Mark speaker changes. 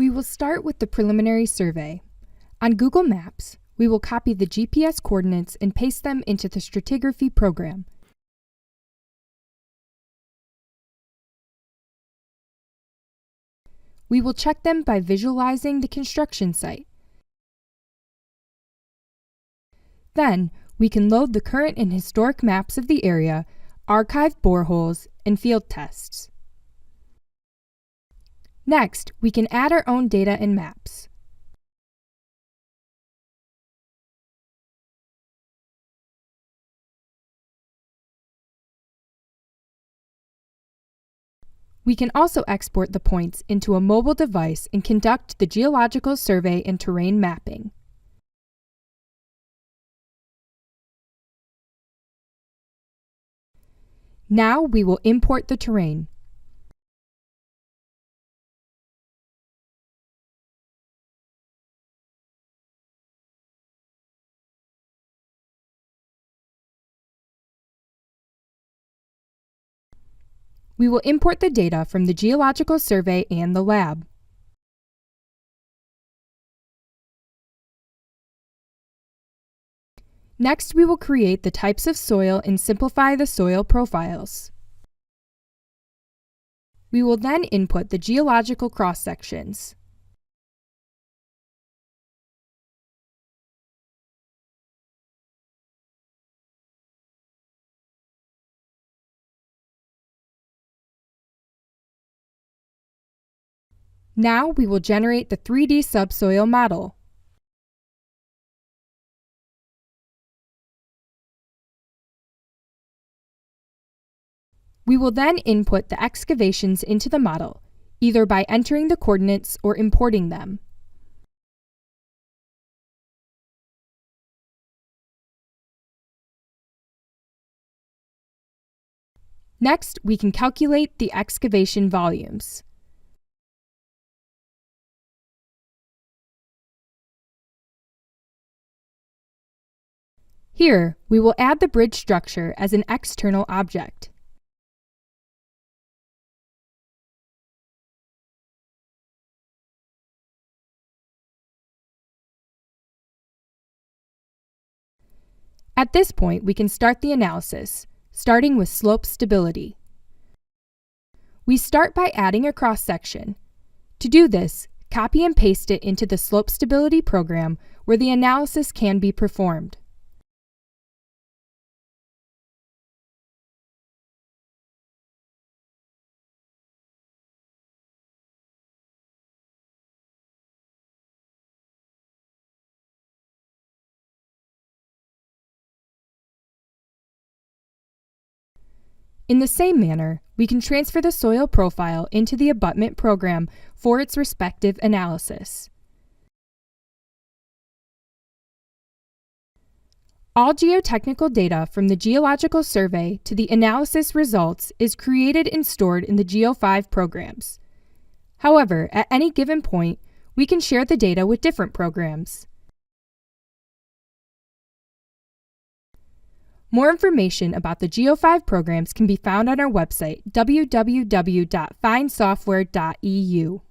Speaker 1: We will start with the preliminary survey. On Google Maps, we will copy the GPS coordinates and paste them into the stratigraphy program. We will check them by visualizing the construction site. Then, we can load the current and historic maps of the area, archived boreholes, and field tests. Next, we can add our own data and maps. We can also export the points into a mobile device and conduct the geological survey and terrain mapping. Now we will import the terrain. We will import the data from the geological survey and the lab. Next, we will create the types of soil and simplify the soil profiles. We will then input the geological cross-sections. Now we will generate the 3D subsoil model. We will then input the excavations into the model, either by entering the coordinates or importing them. Next, we can calculate the excavation volumes. Here, we will add the bridge structure as an external object. At this point, we can start the analysis, starting with slope stability. We start by adding a cross-section. To do this, copy and paste it into the slope stability program where the analysis can be performed. In the same manner, we can transfer the soil profile into the abutment program for its respective analysis. All geotechnical data from the geological survey to the analysis results is created and stored in the GEO5 programs. However, at any given point, we can share the data with different programs. More information about the GEO5 programs can be found on our website, www.findsoftware.eu.